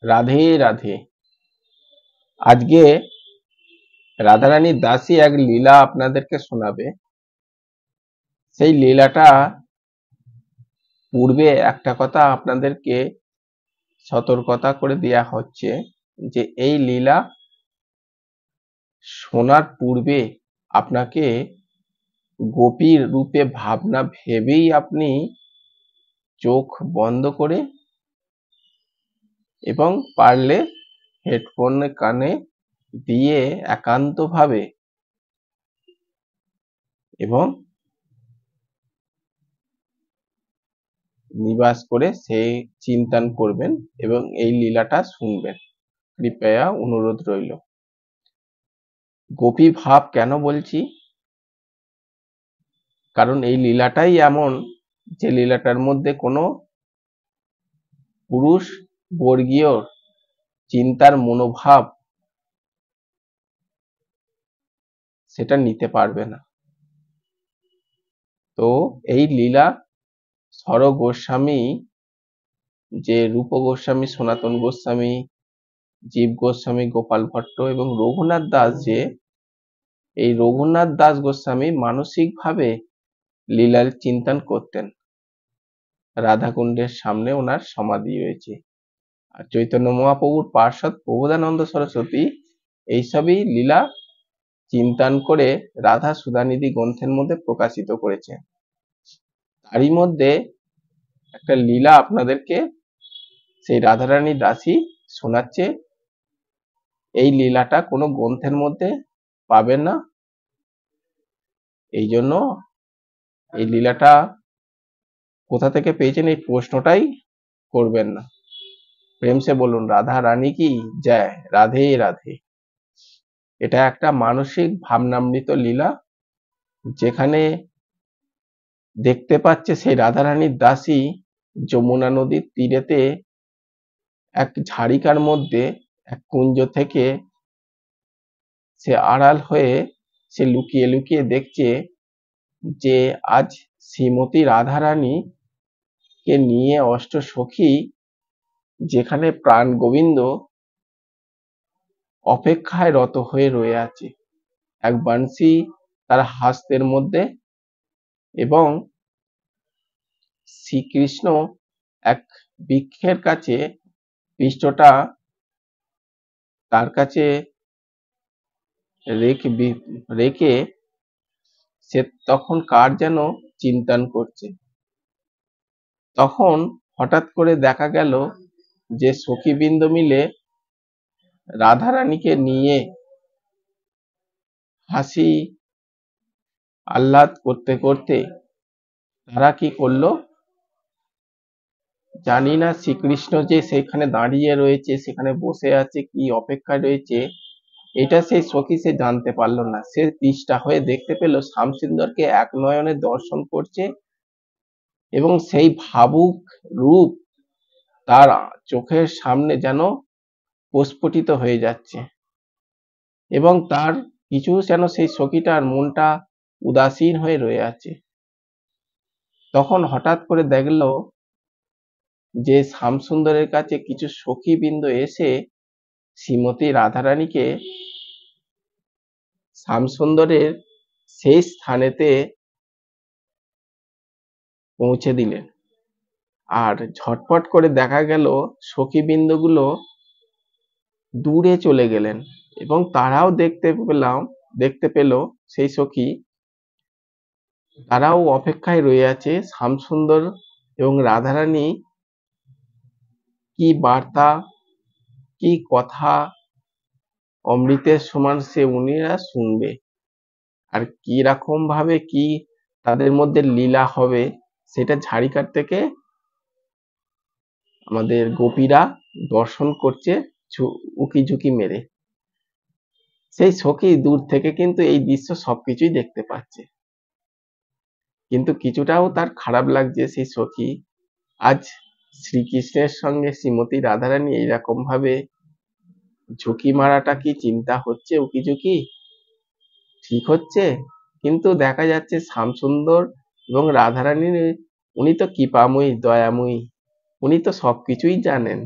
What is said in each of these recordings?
রাধে রাধে। আজকে রাধারানীর দাসী এক লীলা আপনাদেরকে শোনাবে। সেই লীলাটা পূর্বে একটা কথা আপনাদেরকে সতর্কতা করে দেয়া হচ্ছে যে এই লীলা শোনার পূর্বে আপনাকে গোপীর রূপে ভাবনা ভেবেই আপনি চোখ বন্ধ করে এবং পারলে হেডফোন কানে দিয়ে একান্তভাবে এবং নিবাস করে সেই চিন্তন করবেন এবং এই লীলাটা শুনবেন। কৃপয়া অনুরোধ রইল। গোপী ভাব কেন বলছি? কারণ এই লীলাটাই এমন যে লীলাটার মধ্যে কোনো পুরুষ বর্গীয় চিন্তার মনোভাব সেটা নিতে পারবে না। তো এই লীলা স্বর গোস্বামী, যে রূপ গোস্বামী, সনাতন গোস্বামী, জীব গোস্বামী, গোপাল ভট্ট এবং রঘুনাথ দাস, যে এই রঘুনাথ দাস গোস্বামী মানসিকভাবে লীলার চিন্তন করতেন। রাধাকুণ্ডের সামনে ওনার সমাধি রয়েছে। আর চৈতন্য মহাপ্রভুর পার্ষদ প্রবোধানন্দ সরস্বতী এইসবই লীলা চিন্তন করে রাধা সুধানিধি গ্রন্থের মধ্যে প্রকাশিত করেছে। তারই মধ্যে একটা লীলা আপনাদেরকে সেই রাধারানী দাসী শোনাচ্ছে। এই লীলাটা কোনো গ্রন্থের মধ্যে পাবেন না, এই জন্য এই লীলাটা কোথা থেকে পেয়েছেন এই প্রশ্নটাই করবেন না। প্রেম সে বলুন রাধা রানী কি জয়, রাধে রাধে। এটা একটা মানসিক ভাবনামৃত লীলা, যেখানে দেখতে পাচ্ছে সেই রাধারানীর দাসী যমুনা নদীর তীরেতে এক ঝাড়িকার মধ্যে এক কুঞ্জ থেকে সে আড়াল হয়ে সে লুকিয়ে লুকিয়ে দেখছে যে আজ শ্রীমতী রাধারানী কে নিয়ে অষ্ট সখী যেখানে প্রাণ গোবিন্দ অপেক্ষায় রত হয়ে রয়ে আছে এক বাঁশি তার হাস্তের মধ্যে, এবং শ্রীকৃষ্ণ এক বৃক্ষের কাছে পৃষ্ঠটা তার কাছে রেখে সে তখন কার যেন চিন্তন করছে। তখন হঠাৎ করে দেখা গেল যে সখীবৃন্দ মিলে রাধারানীকে নিয়ে হাসি আহ্লাদ করতে করতে তারা কি করলো জানি না, শ্রীকৃষ্ণ যে সেখানে দাঁড়িয়ে রয়েছে, সেখানে বসে আছে, কি অপেক্ষায় রয়েছে, এটা সেই সখী সে জানতে পারলো না। সে তৃষ্ণা হয়ে দেখতে পেল শ্যামসুন্দরকে এক নয়নে দর্শন করছে এবং সেই ভাবুক রূপ তার চোখের সামনে যেন প্রস্ফুটিত হয়ে যাচ্ছে এবং তার কিছু যেন সেই সখীটার মনটা উদাসীন হয়ে রয়ে আছে। তখন হঠাৎ করে দেখলো যে শ্যামসুন্দরের কাছে কিছু সখীবৃন্দ এসে শ্রীমতী রাধারানীকে শ্যামসুন্দরের সেই স্থানেতে পৌঁছে দিলেন। আর ঝটপট করে দেখা গেল সখীবৃন্দগুলো দূরে চলে গেলেন এবং তারাও দেখতে পেল সেই সখী তারাও অপেক্ষায় রয়ে আছে শ্যামসুন্দর এবং রাধারানী কি বার্তা, কি কথা অমৃতের সমান সে উনিরা শুনবে, আর কি রকম ভাবে কি তাদের মধ্যে লীলা হবে সেটা ঝাড়িকার থেকে আমাদের গোপীরা দর্শন করছে উকি ঝুঁকি মেরে। সেই সখী দূর থেকে কিন্তু এই দৃশ্য সবকিছুই দেখতে পাচ্ছে, কিন্তু কিছুটাও তার খারাপ লাগছে। সেই সখী আজ শ্রীকৃষ্ণের সঙ্গে শ্রীমতী রাধারানী এইরকম ভাবে ঝুঁকি মারাটা কি চিন্তা হচ্ছে, উকি ঝুঁকি ঠিক হচ্ছে? কিন্তু দেখা যাচ্ছে শ্যামসুন্দর এবং রাধারানী উনি তো কৃপাময়ী, দয়াময়ী, উনি তো সবকিছুই জানেন।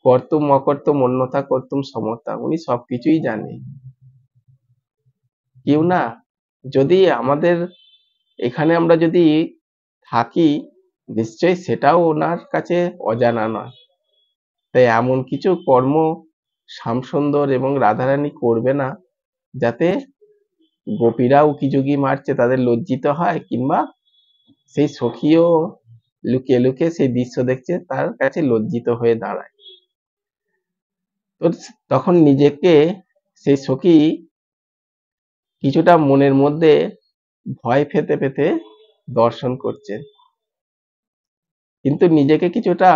কর্তুম অকর্তুম অন্যথা কর্তুম সমতা, উনি সবকিছুই জানে। কেউ না, যদি আমাদের এখানে আমরা যদি থাকি, নিশ্চয়ই সেটাও ওনার কাছে অজানা নয়। তাই এমন কিছু কর্ম শ্যামসুন্দর এবং রাধারানী করবে না যাতে গোপীরা উকিঝুঁকি মারছে তাদের লজ্জিত হয়, কিংবা সেই সখীও লুকিয়ে লুকিয়ে সেই দৃশ্য দেখছে তার কাছে লজ্জিত হয়ে দাঁড়ায়। তো তখন নিজেকে সেই সখী কিছুটা মনের মধ্যে ভয় পেতে পেতে দর্শন করছে, কিন্তু নিজেকে কিছুটা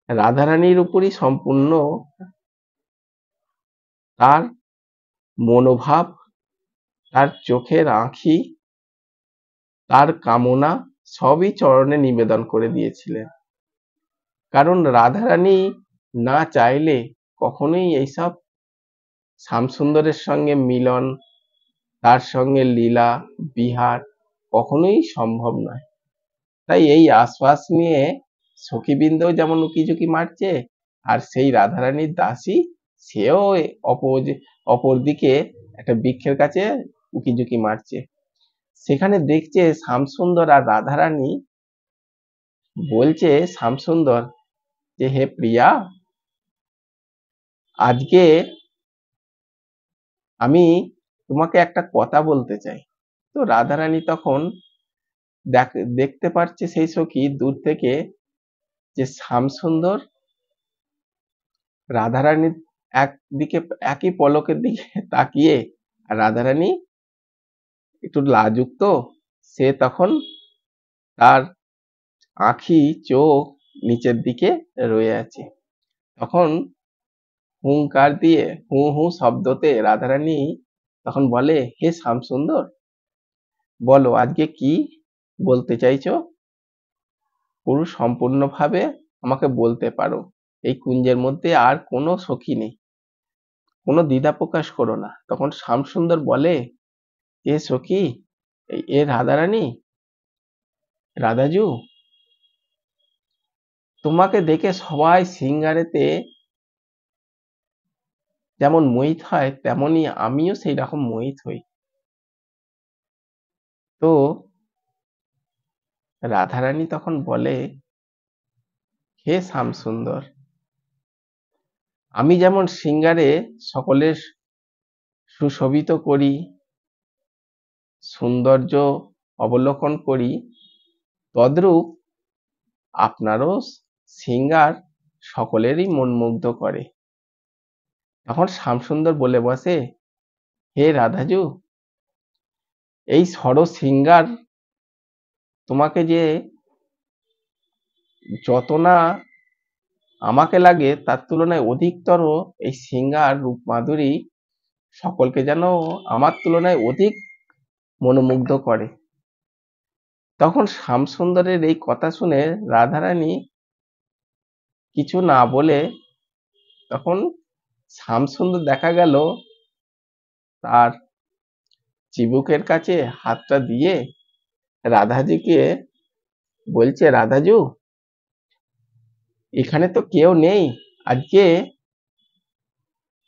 রাধারানীর উপরই সম্পূর্ণ তার মনোভাব, তার চোখের আঁখি, তার কামনা সবই চরণে নিবেদন করে দিয়েছিলেন। কারণ রাধারানী না চাইলে কখনোই এইসব শ্যামসুন্দরের সঙ্গে মিলন, তার সঙ্গে লীলা বিহার কখনোই সম্ভব নয়। তাই এই আশ্বাস নিয়ে সখীবৃন্দও যেমন উকিঝুঁকি মারছে, আর সেই রাধারানীর দাসী সেও অপরদিকে একটা বৃক্ষের কাছে উকিঝুঁকি মারছে। সেখানে দেখছে শ্যামসুন্দর আর রাধারানী বলছে শ্যামসুন্দর যে, হে প্রিয়া, আজকে আমি তোমাকে একটা কথা বলতে চাই। তো রাধারানী তখন দেখতে পাচ্ছে সেই সখী দূর থেকে যে শ্যামসুন্দর রাধারানীর একদিকে একই পলকের দিকে তাকিয়ে, আর রাধারানী একটু লাজুক, তো সে তখন তার আঁখি চোখ নিচের দিকে রয়ে আছে। তখন হুঙ্কার দিয়ে হু হু শব্দতে রাধারানী তখন বলে, হে শ্যামসুন্দর, বলো আজকে কি বলতে চাইছো? পুরো সম্পূর্ণভাবে আমাকে বলতে পারো। এই কুঞ্জের মধ্যে আর কোনো সখী নেই, কোনো দ্বিধা প্রকাশ করো না। তখন শ্যামসুন্দর বলে, এ সখী, এ রাধারানী, রাধাজু, তোমাকে দেখে সবাই সিঙ্গারেতে যেমন মোহিত হয়, তেমনি আমিও সেই রকম মোহিত হই। তো রাধারানী তখন বলে, হে শ্যামসুন্দর, আমি যেমন সিঙ্গারে সকলের সুশোভিত করি, সৌন্দর্য অবলোকন করি, তদ্রূপ আপনারও সিঙ্গার সকলেরই মন মুগ্ধ করে। তখন শ্যামসুন্দর বলে বসে, হে রাধাজু, এই সিঙ্গার তোমাকে যে যত না আমাকে লাগে তার তুলনায় অধিকতর এই সিঙ্গার রূপ মাধুরী সকলকে যেন আমার তুলনায় অধিক মনোমুগ্ধ করে। তখন শ্যামসুন্দরের এই কথা শুনে রাধারানী কিছু না বলে, তখন শ্যামসুন্দর দেখা গেল তার চিবুকের কাছে হাতটা দিয়ে রাধাজিকে বলছে, রাধাজু, এখানে তো কেউ নেই, আজকে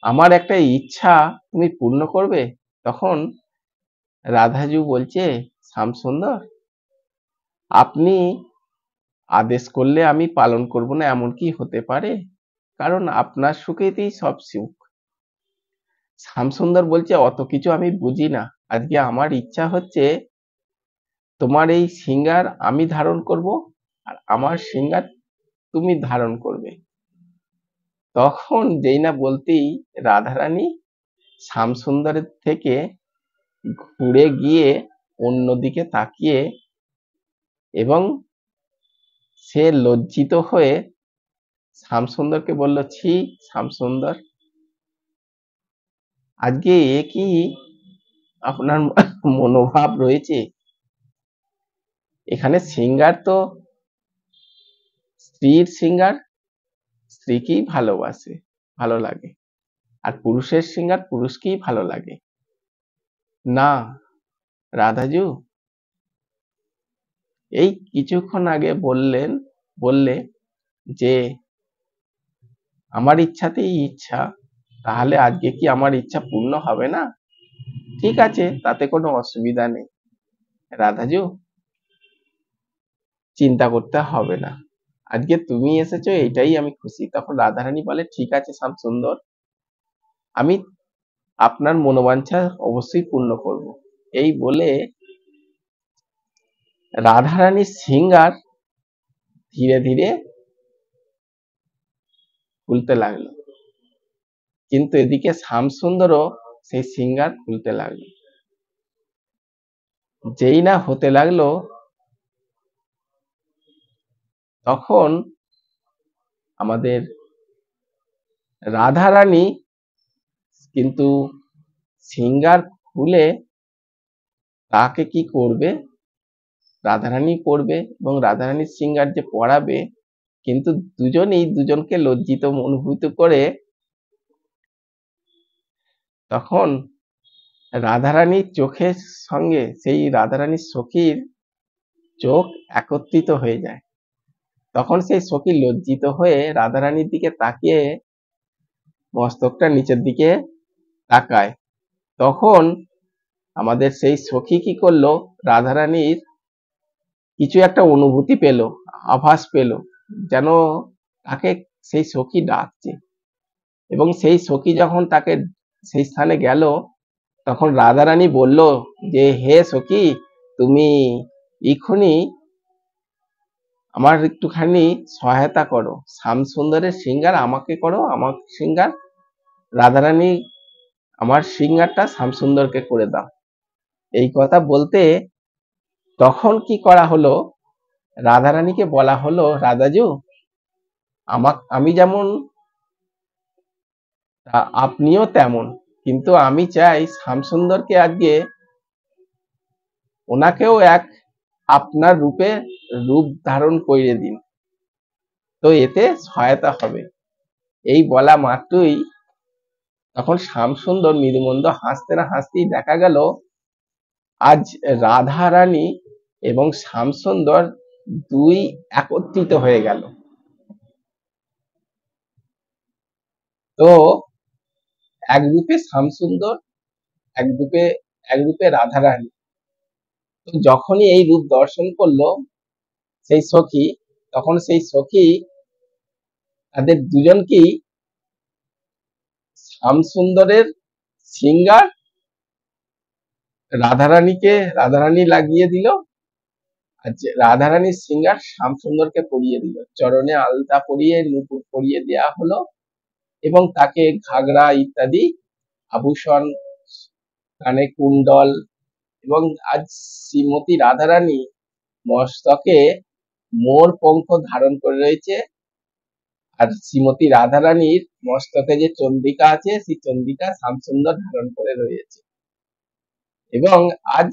আমার একটা ইচ্ছা তুমি পূর্ণ করবে। তখন রাধাজু বলছে, শ্যামসুন্দর, আপনি আদেশ করলে আমি পালন করব না এমন কি হতে পারে? কারণ আপনার সুখেতেই সব সুখ। শ্যামসুন্দর বলছে, অত কিছু আমি বুঝি না, আজকে আমার ইচ্ছা হচ্ছে তোমার এই সিঙ্গার আমি ধারণ করব, আর আমার সিঙ্গার তুমি ধারণ করবে। তখন যেই না বলতেই রাধারানী শ্যামসুন্দরের থেকে ঘুরে গিয়ে অন্যদিকে তাকিয়ে, এবং সে লজ্জিত হয়ে শ্যামসুন্দরকে বলল, ছি শ্যামসুন্দর, আজকে এ কি আপনার মনোভাব রয়েছে? এখানে সিঙ্গার তো স্ত্রীর সিঙ্গার স্ত্রীকেই ভালোবাসে, ভালো লাগে, আর পুরুষের সিঙ্গার পুরুষকেই ভালো লাগে না রাধাজু। এই কিছুক্ষণ আগে বললে যে আমার ইচ্ছাতেই ইচ্ছা, তাহলে আজকে কি আমার ইচ্ছা পূর্ণ হবে না? ঠিক আছে, তাতে কোনো অসুবিধা নেই রাধাজু, চিন্তা করতে হবে না, আজকে তুমি এসেছো এটাই আমি খুশি। তখন রাধারানী বলে ঠিক আছে শ্যামসুন্দর, আমি আপনার মনোবাঞ্ছা অবশ্যই পূর্ণ করব। এই বলে রাধারানীর সিংহার ধীরে ধীরে খুলতে লাগলো, কিন্তু এদিকে শ্যামসুন্দরও সেই সিংহার খুলতে লাগলো। যেই না হতে লাগলো তখন আমাদের রাধারানী কিন্তু সিংহার খুলে তাকে কি করবে, রাধারানী করবে এবং রাধারানীর সিংহার যে পড়াবে, কিন্তু দুজনেই দুজনকে লজ্জিত অনুভূত করে তখন রাধারানীর চোখের সঙ্গে সেই রাধারানীর সখীর চোখ একত্রিত হয়ে যায়। তখন সেই সখী লজ্জিত হয়ে রাধারানীর দিকে তাকিয়ে মস্তকটা নিচের দিকে তাকায়। তখন আমাদের সেই সখী কি করলো, রাধারানীর কিছু একটা অনুভূতি পেল, আভাস পেল, যেন তাকে সেই সখী ডাকছে। এবং সেই সখী যখন তাকে সেই স্থানে গেল, তখন রাধারানী বলল যে হে সখী, তুমি এক্ষুনি আমার একটুখানি সহায়তা করো, শ্যামসুন্দরের সিংহার আমাকে করো, আমার সিংহার রাধারানী, আমার সিংহারটা শ্যামসুন্দরকে করে দাও। এই কথা বলতে তখন কি করা হলো, রাধারানীকে বলা হলো রাধাজু, আমি যেমন আপনিও তেমন, কিন্তু আমি চাই শ্যামসুন্দরকে আজকে ওনাকেও এক আপনার রূপে রূপ ধারণ করিয়ে দিন, তো এতে সহায়তা হবে। এই বলা মাত্রই তখন শ্যামসুন্দর মৃদুমন্দ হাসতে না হাসতেই দেখা গেল আজ রাধারানী এবং শ্যামসুন্দর দুই একত্রিত হয়ে গেল। তো এক রূপে শ্যামসুন্দর, এক রূপে রাধারানী। তো যখনই এই রূপ দর্শন করলো সেই সখী, তখন সেই সখী তাদের দুজনকেই শ্যামসুন্দরের সিংহার রাধারানী লাগিয়ে দিল, আর রাধারানীর সিংহার শ্যামসুন্দরকে পরিয়ে দিল। চরণে আলতা পরিয়ে নূপুর পরিয়ে দেওয়া হলো এবং তাকে ঘাগরা ইত্যাদি আভূষণ, কানে কুণ্ডল, এবং আজ শ্রীমতী রাধারানী মস্তকে মোর পঙ্খ ধারণ করে রয়েছে। আর শ্রীমতী রাধারানীর মস্তকে যে চন্দ্রিকা আছে, সেই চন্দ্রিকা শ্যামসুন্দর ধারণ করে রয়েছে। এবং আজ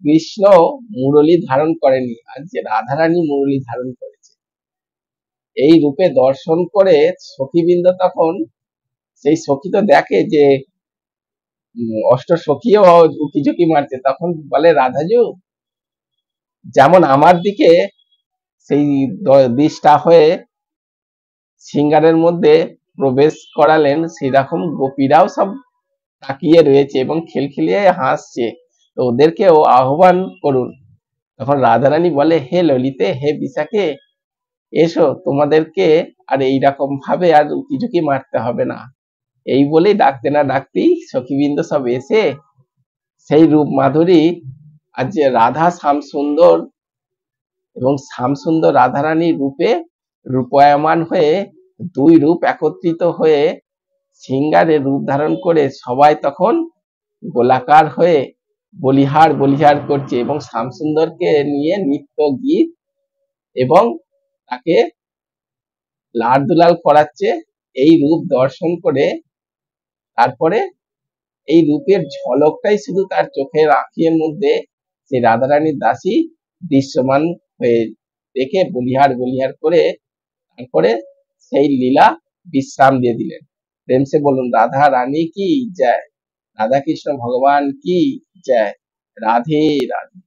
কৃষ্ণ মুরলী ধারণ করেনি, আজ রাধারানী মুরলী ধারণ করেছে। এই রূপে দর্শন করে সখীবৃন্দ তখন, সেই সখী তো দেখে যে অষ্ট সখীও উকিঝুঁকি মারছে, তখন বলে রাধাজু, যেমন আমার দিকে সেই দিশটা হয়ে সিংহারের মধ্যে প্রবেশ করালেন, সেরকম গোপীরাও সব তাকিয়ে রয়েছে এবং খিলখিলিয়ে হাসছে, তো ওদেরকেও আহ্বান করুন। তখন রাধারানী বলে হে ললিতে, হে বিশাখে, এসো, তোমাদেরকে আর এইরকম ভাবে আর উকিঝুঁকি মারতে হবে না। এই বলেই ডাকতে না ডাকতেই সখীবৃন্দ সব এসে সেই রূপ মাধুরী, আজ যে রাধা শ্যামসুন্দর এবং শ্যামসুন্দর রাধারানীর রূপে রূপায়মান হয়ে দুই রূপ একত্রিত হয়ে সিংহারে রূপ ধারণ করে সবাই তখন গোলাকার হয়ে বলিহার বলিহার করছে এবং শ্যামসুন্দরকে নিয়ে নৃত্য গীত এবং তাকে লাল দুলাল করাচ্ছে। এই রূপ দর্শন করে তারপরে এই রূপের ঝলকটাই শুধু তার চোখের আঁখির মধ্যে সেই রাধারানীর দাসী দৃশ্যমান হয়ে দেখে বলিহার বলিহার করে তারপরে সেই লীলা বিশ্রাম দিয়ে দিলেন। প্রেম সে বলুন রাধা রানী কি জয়, রাধা কৃষ্ণ ভগবান কি জয়, রাধে রাধে।